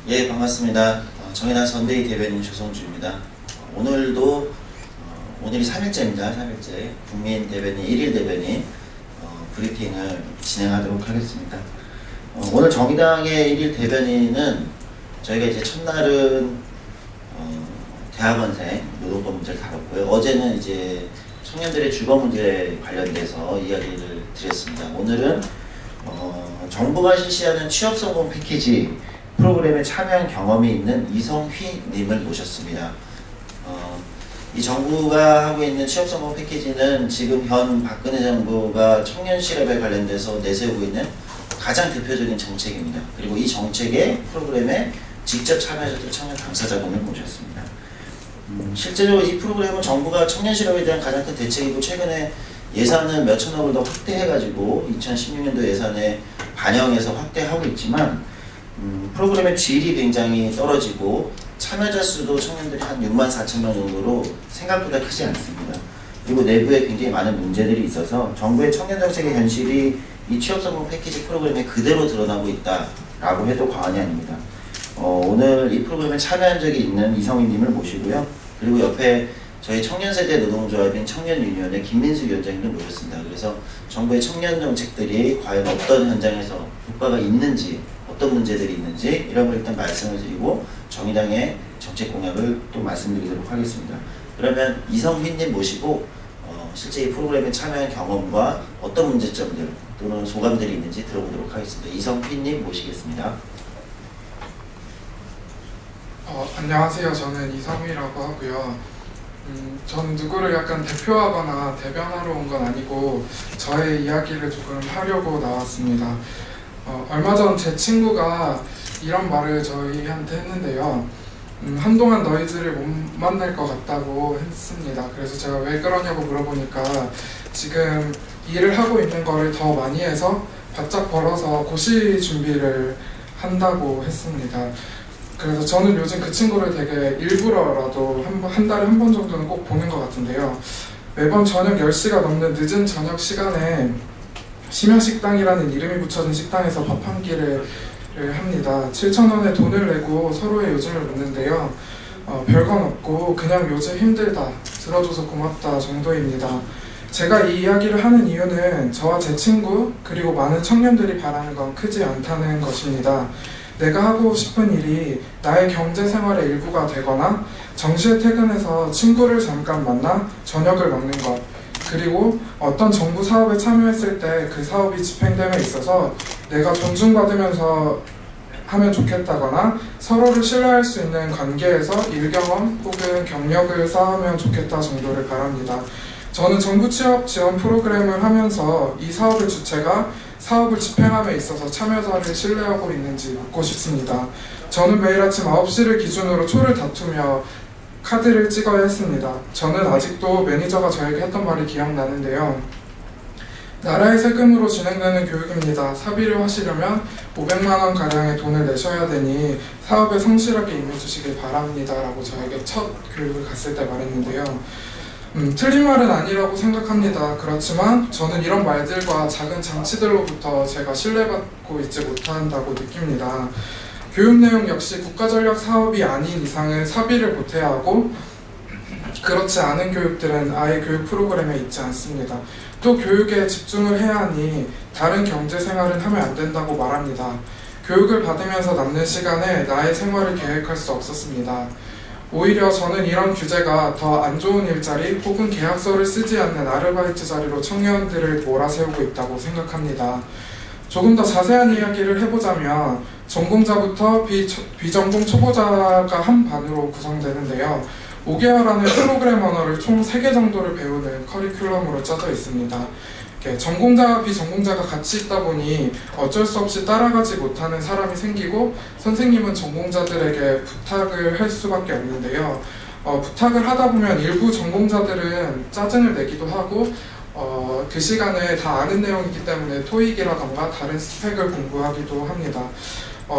예, 반갑습니다. 정의당 선대위 대변인 조성주입니다. 오늘도 오늘이 3일째입니다. 3일째 국민 대변인 1일 대변인 브리핑을 진행하도록 하겠습니다. 오늘 정의당의 1일 대변인은 저희가 이제 첫날은 대학원생 노동법 문제를 다뤘고요. 어제는 이제 청년들의 주거 문제에 관련돼서 이야기를 드렸습니다. 오늘은 정부가 실시하는 취업성공 패키지 프로그램에 참여한 경험이 있는 이성휘 님을 모셨습니다. 이 정부가 하고 있는 취업성공 패키지는 지금 현 박근혜 정부가 청년 실업에 관련돼서 내세우고 있는 가장 대표적인 정책입니다. 그리고 이 정책의 프로그램에 직접 참여하셨던 청년 당사자분을 모셨습니다. 실제로 이 프로그램은 정부가 청년 실업에 대한 가장 큰 대책이고, 최근에 예산을 몇천억을 더 확대해가지고 2016년도 예산에 반영해서 확대하고 있지만 프로그램의 질이 굉장히 떨어지고 참여자 수도 청년들이 한 6만 4천 명 정도로 생각보다 크지 않습니다. 그리고 내부에 굉장히 많은 문제들이 있어서 정부의 청년 정책의 현실이 이 취업성공 패키지 프로그램에 그대로 드러나고 있다라고 해도 과언이 아닙니다. 오늘 이 프로그램에 참여한 적이 있는 이성희님을 모시고요. 그리고 옆에 저희 청년세대 노동조합인 청년유니온의 김민수 위원장님을 모셨습니다. 그래서 정부의 청년 정책들이 과연 어떤 현장에서 효과가 있는지, 어떤 문제들이 있는지 이런 걸 일단 말씀을 드리고 정의당의 정책 공약을 또 말씀드리도록 하겠습니다. 그러면 이성휘님 모시고 실제 이 프로그램에 참여한 경험과 어떤 문제점들 또는 소감들이 있는지 들어보도록 하겠습니다. 이성휘님 모시겠습니다. 안녕하세요. 저는 이성휘라고 하고요. 저는 누구를 약간 대표하거나 대변하러 온 건 아니고 저의 이야기를 조금 하려고 나왔습니다. 얼마 전 제 친구가 이런 말을 저희한테 했는데요. 한동안 너희들을 못 만날 것 같다고 했습니다. 그래서 제가 왜 그러냐고 물어보니까 지금 일을 하고 있는 거를 더 많이 해서 바짝 벌어서 고시 준비를 한다고 했습니다. 그래서 저는 요즘 그 친구를 되게 일부러라도 한 달에 한 번 정도는 꼭 보는 것 같은데요. 매번 저녁 10시가 넘는 늦은 저녁 시간에 심야식당이라는 이름이 붙여진 식당에서 밥 한 끼를 합니다. 7,000원에 돈을 내고 서로의 요즘을 묻는데요. 별건 없고 그냥 요즘 힘들다, 들어줘서 고맙다 정도입니다. 제가 이 이야기를 하는 이유는 저와 제 친구 그리고 많은 청년들이 바라는 건 크지 않다는 것입니다. 내가 하고 싶은 일이 나의 경제생활의 일부가 되거나 정시에 퇴근해서 친구를 잠깐 만나 저녁을 먹는 것, 그리고 어떤 정부 사업에 참여했을 때 그 사업이 집행됨에 있어서 내가 존중받으면서 하면 좋겠다거나 서로를 신뢰할 수 있는 관계에서 일경험 혹은 경력을 쌓으면 좋겠다 정도를 바랍니다. 저는 정부 취업 지원 프로그램을 하면서 이 사업의 주체가 사업을 집행함에 있어서 참여자를 신뢰하고 있는지 묻고 싶습니다. 저는 매일 아침 9시를 기준으로 초를 다투며 카드를 찍어야 했습니다. 저는 아직도 매니저가 저에게 했던 말이 기억나는데요. 나라의 세금으로 진행되는 교육입니다. 사비를 하시려면 500만 원 가량의 돈을 내셔야 되니 사업에 성실하게 임해주시길 바랍니다. 라고 저에게 첫 교육을 갔을 때 말했는데요. 틀린 말은 아니라고 생각합니다. 그렇지만 저는 이런 말들과 작은 장치들로부터 제가 신뢰받고 있지 못한다고 느낍니다. 교육 내용 역시 국가전략 사업이 아닌 이상은 사비를 보태야 하고, 그렇지 않은 교육들은 아예 교육 프로그램에 있지 않습니다. 또 교육에 집중을 해야 하니 다른 경제생활은 하면 안 된다고 말합니다. 교육을 받으면서 남는 시간에 나의 생활을 계획할 수 없었습니다. 오히려 저는 이런 규제가 더 안 좋은 일자리 혹은 계약서를 쓰지 않는 아르바이트 자리로 청년들을 몰아세우고 있다고 생각합니다. 조금 더 자세한 이야기를 해보자면 전공자부터 비전공 초보자가 한 반으로 구성되는데요. 5개월 안에 프로그램 언어를 총 3개 정도를 배우는 커리큘럼으로 짜져 있습니다. 전공자와 비전공자가 같이 있다 보니 어쩔 수 없이 따라가지 못하는 사람이 생기고, 선생님은 전공자들에게 부탁을 할 수밖에 없는데요. 부탁을 하다 보면 일부 전공자들은 짜증을 내기도 하고 그 시간에 다 아는 내용이기 때문에 토익이라던가 다른 스펙을 공부하기도 합니다.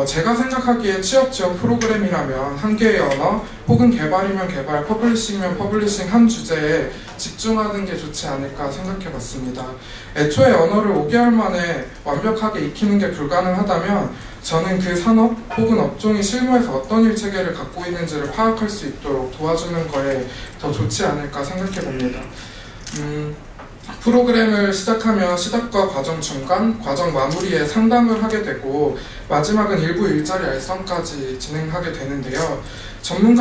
제가 생각하기에 취업 지원 프로그램이라면 한 개의 언어 혹은 개발이면 개발, 퍼블리싱이면 퍼블리싱 한 주제에 집중하는 게 좋지 않을까 생각해 봤습니다. 애초에 언어를 5개월 만에 완벽하게 익히는 게 불가능하다면 저는 그 산업 혹은 업종이 실무에서 어떤 일체계를 갖고 있는지를 파악할 수 있도록 도와주는 거에 더 좋지 않을까 생각해 봅니다. 프로그램을 시작하면 시작과 과정 중간, 과정 마무리에 상담을 하게 되고 마지막은 일부 일자리 알선까지 진행하게 되는데요. 전문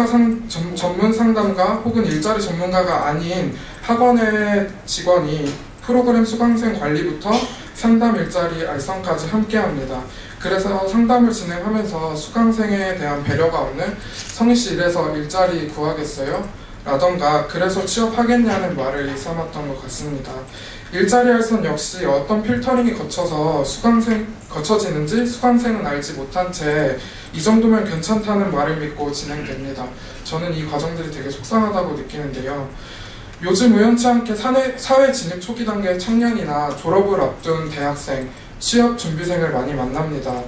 상담가 혹은 일자리 전문가가 아닌 학원의 직원이 프로그램 수강생 관리부터 상담 일자리 알선까지 함께합니다. 그래서 상담을 진행하면서 수강생에 대한 배려가 없는 성희씨 이래서 일자리 구하겠어요? 라던가 그래서 취업하겠냐는 말을 일삼았던 것 같습니다. 일자리 알선 역시 어떤 필터링이 거쳐지는지 수강생은 알지 못한 채 이 정도면 괜찮다는 말을 믿고 진행됩니다. 저는 이 과정들이 되게 속상하다고 느끼는데요. 요즘 우연치 않게 사회 진입 초기 단계의 청년이나 졸업을 앞둔 대학생, 취업 준비생을 많이 만납니다.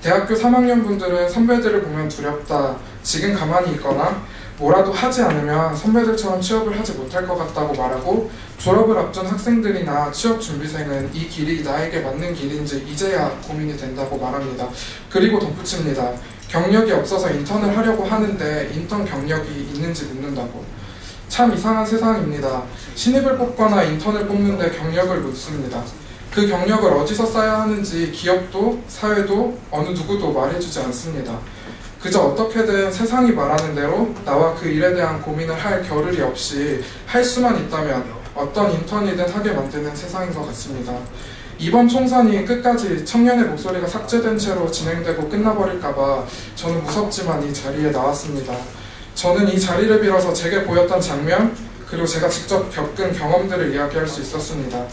대학교 3학년 분들은 선배들을 보면 두렵다, 지금 가만히 있거나 뭐라도 하지 않으면 선배들처럼 취업을 하지 못할 것 같다고 말하고, 졸업을 앞둔 학생들이나 취업 준비생은 이 길이 나에게 맞는 길인지 이제야 고민이 된다고 말합니다. 그리고 덧붙입니다. 경력이 없어서 인턴을 하려고 하는데 인턴 경력이 있는지 묻는다고. 참 이상한 세상입니다. 신입을 뽑거나 인턴을 뽑는데 경력을 묻습니다. 그 경력을 어디서 쌓아야 하는지 기업도 사회도 어느 누구도 말해주지 않습니다. 그저 어떻게든 세상이 말하는 대로 나와 그 일에 대한 고민을 할 겨를이 없이 할 수만 있다면 어떤 인턴이든 하게 만드는 세상인 것 같습니다. 이번 총선이 끝까지 청년의 목소리가 삭제된 채로 진행되고 끝나버릴까봐 저는 무섭지만 이 자리에 나왔습니다. 저는 이 자리를 빌어서 제게 보였던 장면, 그리고 제가 직접 겪은 경험들을 이야기할 수 있었습니다.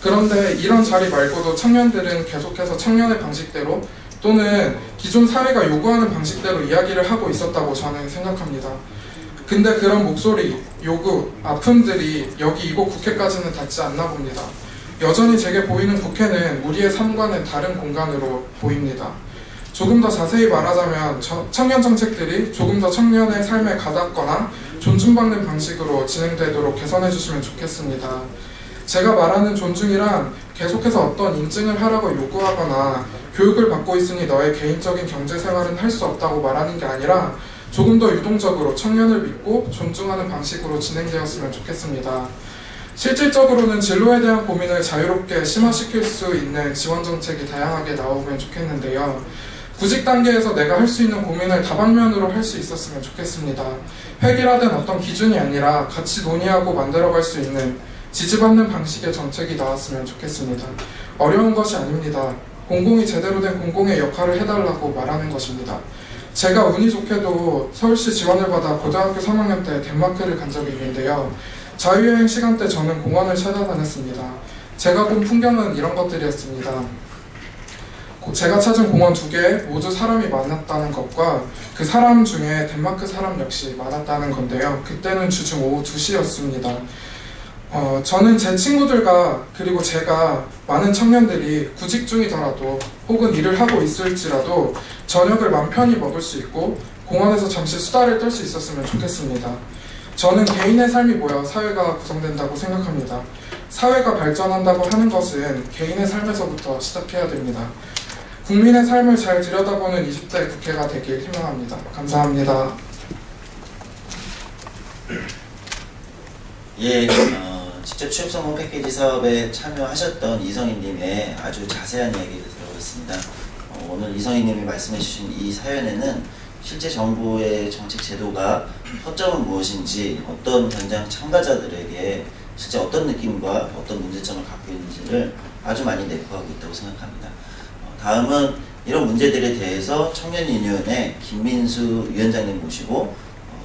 그런데 이런 자리 말고도 청년들은 계속해서 청년의 방식대로 또는 기존 사회가 요구하는 방식대로 이야기를 하고 있었다고 저는 생각합니다. 근데 그런 목소리, 요구, 아픔들이 여기 이곳 국회까지는 닿지 않나 봅니다. 여전히 제게 보이는 국회는 우리의 삶과는 다른 공간으로 보입니다. 조금 더 자세히 말하자면 청년 정책들이 조금 더 청년의 삶에 가닿거나 존중받는 방식으로 진행되도록 개선해 주시면 좋겠습니다. 제가 말하는 존중이란 계속해서 어떤 인증을 하라고 요구하거나 교육을 받고 있으니 너의 개인적인 경제생활은 할 수 없다고 말하는 게 아니라 조금 더 유동적으로 청년을 믿고 존중하는 방식으로 진행되었으면 좋겠습니다. 실질적으로는 진로에 대한 고민을 자유롭게 심화시킬 수 있는 지원 정책이 다양하게 나오면 좋겠는데요. 구직 단계에서 내가 할 수 있는 고민을 다방면으로 할 수 있었으면 좋겠습니다. 획일화된 어떤 기준이 아니라 같이 논의하고 만들어갈 수 있는 지지받는 방식의 정책이 나왔으면 좋겠습니다. 어려운 것이 아닙니다. 공공이 제대로 된 공공의 역할을 해달라고 말하는 것입니다. 제가 운이 좋게도 서울시 지원을 받아 고등학교 3학년 때 덴마크를 간 적이 있는데요. 자유여행 시간 때 저는 공원을 찾아다녔습니다. 제가 본 풍경은 이런 것들이었습니다. 제가 찾은 공원 2개 모두 사람이 많았다는 것과 그 사람 중에 덴마크 사람 역시 많았다는 건데요. 그때는 주중 오후 2시였습니다. 저는 제 친구들과 그리고 제가 많은 청년들이 구직 중이더라도 혹은 일을 하고 있을지라도 저녁을 맘 편히 먹을 수 있고 공원에서 잠시 수다를 떨 수 있었으면 좋겠습니다. 저는 개인의 삶이 모여 사회가 구성된다고 생각합니다. 사회가 발전한다고 하는 것은 개인의 삶에서부터 시작해야 됩니다. 국민의 삶을 잘 들여다보는 20대 국회가 되길 희망합니다. 감사합니다. 예, 직접 취업성공 패키지 사업에 참여하셨던 이성희님의 아주 자세한 이야기를 들어봤습니다. 오늘 이성희님이 말씀해주신 이 사연에는 실제 정부의 정책 제도가 허점은 무엇인지, 어떤 현장 참가자들에게 실제 어떤 느낌과 어떤 문제점을 갖고 있는지를 아주 많이 내포하고 있다고 생각합니다. 다음은 이런 문제들에 대해서 청년유니온의 김민수 위원장님 모시고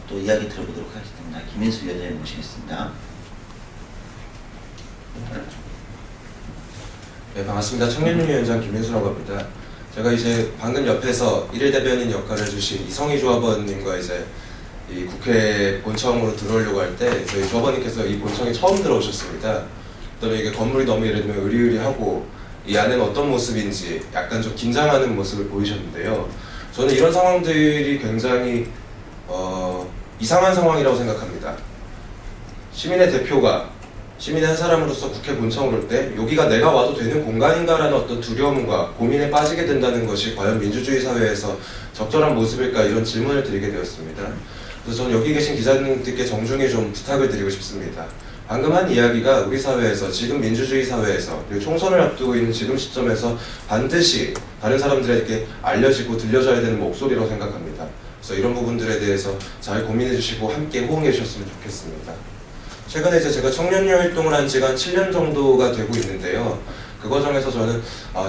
또 이야기 들어보도록 하겠습니다. 김민수 위원장님 모시겠습니다. 네, 반갑습니다. 청년유니위원장 김민수라고 합니다. 제가 이제 방금 옆에서 일일 대변인 역할을 해주신 이성희 조합원님과 이제 이 국회 본청으로 들어오려고 할 때 저희 조합원님께서 이 본청에 처음 들어오셨습니다. 그다음에 이게 건물이 너무 예를 들면 으리으리하고 이 안에는 어떤 모습인지 약간 좀 긴장하는 모습을 보이셨는데요. 저는 이런 상황들이 굉장히 이상한 상황이라고 생각합니다. 시민의 대표가 시민의 한 사람으로서 국회 본청을 올 때 여기가 내가 와도 되는 공간인가라는 어떤 두려움과 고민에 빠지게 된다는 것이 과연 민주주의 사회에서 적절한 모습일까 이런 질문을 드리게 되었습니다. 그래서 저는 여기 계신 기자님들께 정중히 좀 부탁을 드리고 싶습니다. 방금 한 이야기가 우리 사회에서 지금 민주주의 사회에서 그리고 총선을 앞두고 있는 지금 시점에서 반드시 다른 사람들에게 알려지고 들려져야 되는 목소리라고 생각합니다. 그래서 이런 부분들에 대해서 잘 고민해 주시고 함께 호응해 주셨으면 좋겠습니다. 최근에 이제 제가 청년유 활동을 한 지가 한 7년 정도가 되고 있는데요. 그 과정에서 저는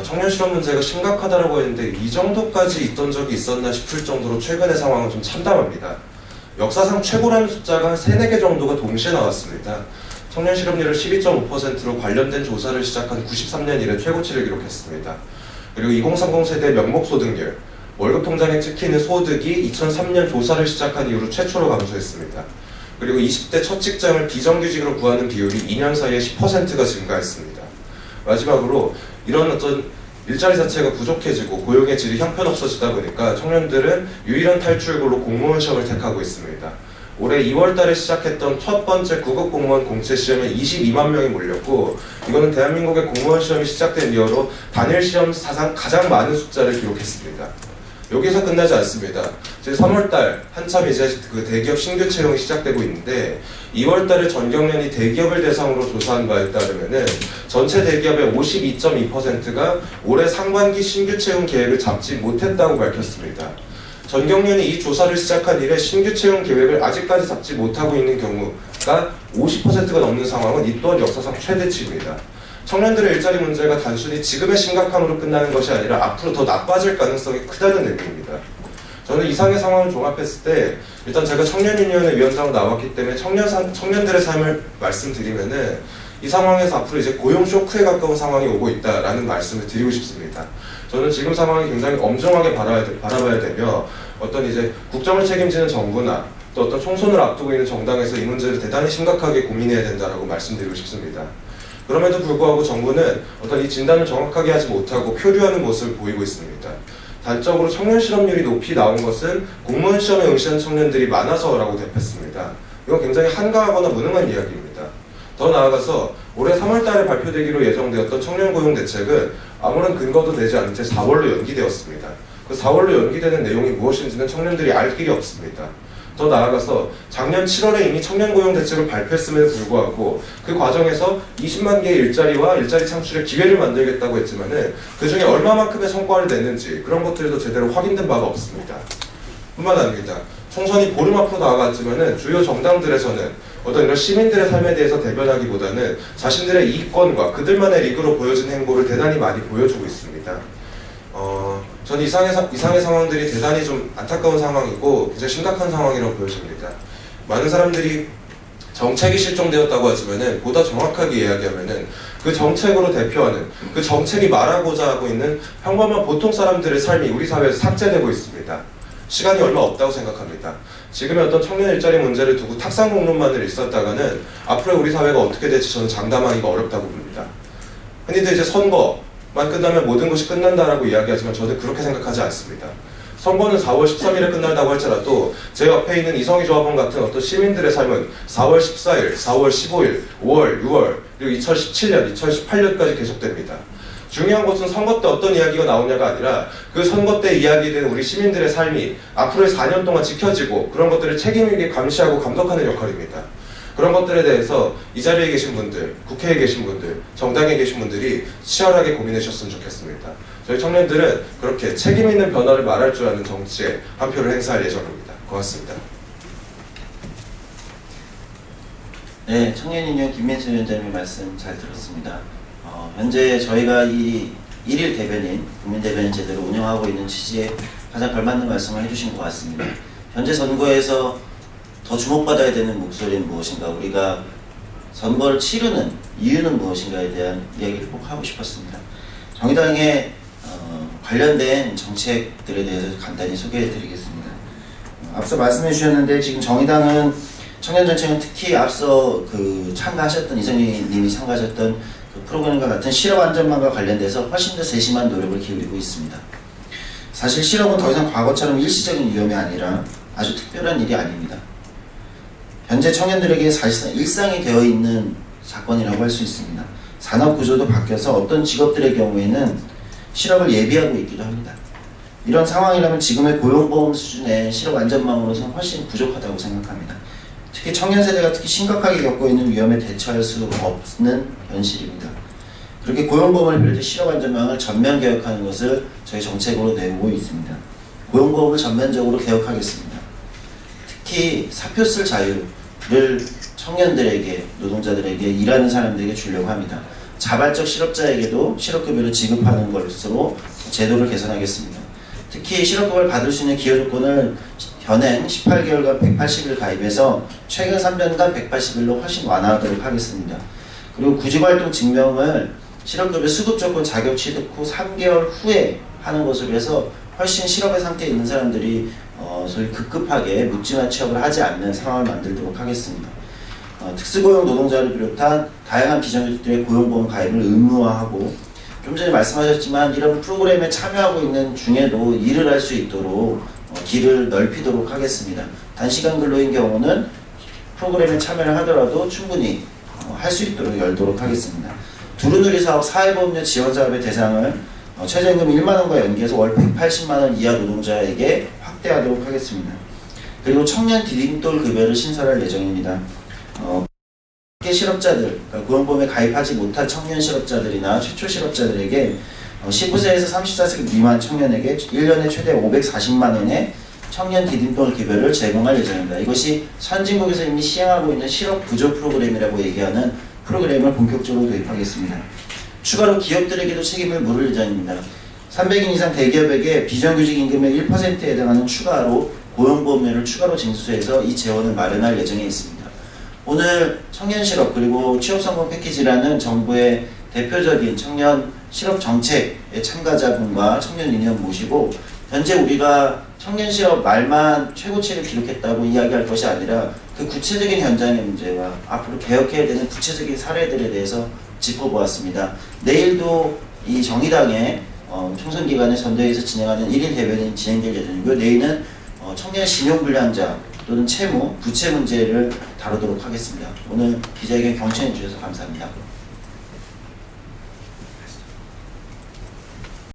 청년 실업 문제가 심각하다고 했는데 이 정도까지 있던 적이 있었나 싶을 정도로 최근의 상황은 좀 참담합니다. 역사상 최고라는 숫자가 한 3, 4개 정도가 동시에 나왔습니다. 청년 실업률을 12.5%로 관련된 조사를 시작한 93년 이래 최고치를 기록했습니다. 그리고 2030 세대 명목소득률, 월급 통장에 찍히는 소득이 2003년 조사를 시작한 이후로 최초로 감소했습니다. 그리고 20대 첫 직장을 비정규직으로 구하는 비율이 2년 사이에 10%가 증가했습니다. 마지막으로 이런 어떤 일자리 자체가 부족해지고 고용의 질이 형편없어지다 보니까 청년들은 유일한 탈출구로 공무원 시험을 택하고 있습니다. 올해 2월 달에 시작했던 첫 번째 구급 공무원 공채 시험에 22만 명이 몰렸고 이거는 대한민국의 공무원 시험이 시작된 이후로 단일 시험 사상 가장 많은 숫자를 기록했습니다. 여기서 끝나지 않습니다. 이제 3월달 한참 이제 그 대기업 신규 채용이 시작되고 있는데 2월달에 전경련이 대기업을 대상으로 조사한 바에 따르면은 전체 대기업의 52.2%가 올해 상반기 신규 채용 계획을 잡지 못했다고 밝혔습니다. 전경련이 이 조사를 시작한 이래 신규 채용 계획을 아직까지 잡지 못하고 있는 경우가 50%가 넘는 상황은 이 또한 역사상 최대치입니다. 청년들의 일자리 문제가 단순히 지금의 심각함으로 끝나는 것이 아니라 앞으로 더 나빠질 가능성이 크다는 의미입니다. 저는 이상의 상황을 종합했을 때 일단 제가 청년유니언의 위원장으로 나왔기 때문에 청년들의 삶을 말씀드리면은 이 상황에서 앞으로 이제 고용 쇼크에 가까운 상황이 오고 있다라는 말씀을 드리고 싶습니다. 저는 지금 상황이 굉장히 엄중하게 바라봐야 되며 어떤 이제 국정을 책임지는 정부나 또 어떤 총선을 앞두고 있는 정당에서 이 문제를 대단히 심각하게 고민해야 된다라고 말씀드리고 싶습니다. 그럼에도 불구하고 정부는 어떤 이 진단을 정확하게 하지 못하고 표류하는 모습을 보이고 있습니다. 단적으로 청년 실업률이 높이 나온 것은 공무원 시험에 응시한 청년들이 많아서라고 대표했습니다. 이건 굉장히 한가하거나 무능한 이야기입니다. 더 나아가서 올해 3월 달에 발표되기로 예정되었던 청년 고용 대책은 아무런 근거도 되지 않은 채 4월로 연기되었습니다. 그 4월로 연기되는 내용이 무엇인지는 청년들이 알 길이 없습니다. 더 나아가서 작년 7월에 이미 청년 고용 대책을 발표했음에도 불구하고 그 과정에서 20만 개의 일자리와 일자리 창출의 기회를 만들겠다고 했지만은 그 중에 얼마만큼의 성과를 냈는지 그런 것들도 제대로 확인된 바가 없습니다. 뿐만 아닙니다. 총선이 보름 앞으로 다가갔지만은 주요 정당들에서는 어떤 이런 시민들의 삶에 대해서 대변하기보다는 자신들의 이권과 그들만의 리그로 보여진 행보를 대단히 많이 보여주고 있습니다. 전 이상의 상황들이 대단히 좀 안타까운 상황이고 굉장히 심각한 상황이라고 보여집니다. 많은 사람들이 정책이 실종되었다고 하지만은 보다 정확하게 이야기하면은 그 정책으로 대표하는 그 정책이 말하고자 하고 있는 평범한 보통 사람들의 삶이 우리 사회에서 삭제되고 있습니다. 시간이 얼마 없다고 생각합니다. 지금의 어떤 청년 일자리 문제를 두고 탁상 공론만을 있었다가는 앞으로 우리 사회가 어떻게 될지 저는 장담하기가 어렵다고 봅니다. 흔히들 이제 선거만 끝나면 모든 것이 끝난다라고 이야기하지만 저는 그렇게 생각하지 않습니다. 선거는 4월 13일에 끝난다고 할지라도 제 옆에 있는 이성희 조합원 같은 어떤 시민들의 삶은 4월 14일, 4월 15일, 5월, 6월, 그리고 2017년, 2018년까지 계속됩니다. 중요한 것은 선거 때 어떤 이야기가 나오냐가 아니라 그 선거 때 이야기된 우리 시민들의 삶이 앞으로의 4년 동안 지켜지고 그런 것들을 책임있게 감시하고 감독하는 역할입니다. 그런 것들에 대해서 이 자리에 계신 분들, 국회에 계신 분들, 정당에 계신 분들이 치열하게 고민해 주셨으면 좋겠습니다. 저희 청년들은 그렇게 책임있는 변화를 말할 줄 아는 정치에 한 표를 행사할 예정입니다. 고맙습니다. 네, 청년인연 김민수 위원장님 말씀 잘 들었습니다. 현재 저희가 이 일일 대변인, 국민 대변인 제대로 운영하고 있는 취지에 가장 걸맞는 말씀을 해주신 것 같습니다. 현재 선거에서 더 주목받아야 되는 목소리는 무엇인가, 우리가 선거를 치르는 이유는 무엇인가에 대한 이야기를 꼭 하고 싶었습니다. 정의당의 관련된 정책들에 대해서 간단히 소개해 드리겠습니다. 앞서 말씀해 주셨는데 지금 정의당은 청년 정책은 특히 앞서 참가하셨던 이성희 님이 참가하셨던 그 프로그램과 같은 실업 안전망과 관련돼서 훨씬 더 세심한 노력을 기울이고 있습니다. 사실 실업은 더 이상 과거처럼 일시적인 위험이 아니라 아주 특별한 일이 아닙니다. 현재 청년들에게 사실상 일상이 되어 있는 사건이라고 할 수 있습니다. 산업 구조도 바뀌어서 어떤 직업들의 경우에는 실업을 예비하고 있기도 합니다. 이런 상황이라면 지금의 고용보험 수준의 실업 안전망으로서는 훨씬 부족하다고 생각합니다. 특히 청년 세대가 특히 심각하게 겪고 있는 위험에 대처할 수 없는 현실입니다. 그렇게 고용보험을 비롯해 실업 안전망을 전면 개혁하는 것을 저희 정책으로 내보고 있습니다. 고용보험을 전면적으로 개혁하겠습니다. 특히 사표 쓸 자유를 청년들에게, 노동자들에게, 일하는 사람들에게 주려고 합니다. 자발적 실업자에게도 실업급여를 지급하는 것으로 제도를 개선하겠습니다. 특히 실업급여를 받을 수 있는 기여 조건을 현행 18개월간 180일 가입해서 최근 3년간 180일로 훨씬 완화하도록 하겠습니다. 그리고 구직활동 증명을 실업급여 수급 조건 자격 취득 후 3개월 후에 하는 것으로 해서 훨씬 실업의 상태에 있는 사람들이 소위 급급하게 묻지마 취업을 하지 않는 상황을 만들도록 하겠습니다. 특수고용 노동자를 비롯한 다양한 비정규직들의 고용보험 가입을 의무화하고, 좀 전에 말씀하셨지만 이런 프로그램에 참여하고 있는 중에도 일을 할 수 있도록 길을 넓히도록 하겠습니다. 단시간 근로인 경우는 프로그램에 참여를 하더라도 충분히 할 수 있도록 열도록 하겠습니다. 두루누리 사업 사회보험료 지원 사업의 대상을 최저임금 1만원과 연계해서 월 180만원 이하 노동자에게 확대하도록 하겠습니다. 그리고 청년 디딤돌 급여를 신설할 예정입니다. 밖에 실업자들, 그러니까 고용보험에 가입하지 못한 청년 실업자들이나 최초 실업자들에게 19세에서 34세 미만 청년에게 1년에 최대 540만원의 청년 디딤돌 급여를 제공할 예정입니다. 이것이 선진국에서 이미 시행하고 있는 실업 구조 프로그램이라고 얘기하는 프로그램을 본격적으로 도입하겠습니다. 추가로 기업들에게도 책임을 물을 예정입니다. 300인 이상 대기업에게 비정규직 임금의 1%에 해당하는 추가로 고용보험료를 추가로 징수해서 이 재원을 마련할 예정에 있습니다. 오늘 청년 실업 그리고 취업성공 패키지라는 정부의 대표적인 청년 실업 정책의 참가자분과 청년 유니언 모시고, 현재 우리가 청년 실업 말만 최고치를 기록했다고 이야기할 것이 아니라 그 구체적인 현장의 문제와 앞으로 개혁해야 되는 구체적인 사례들에 대해서 짚어보았습니다. 내일도 이 정의당의 총선기간에 전대회에서 진행하는 1일 대변이 진행될 예정이고요. 내일은 청년 신용불량자 또는 채무, 부채 문제를 다루도록 하겠습니다. 오늘 기자회견 경청해 주셔서 감사합니다.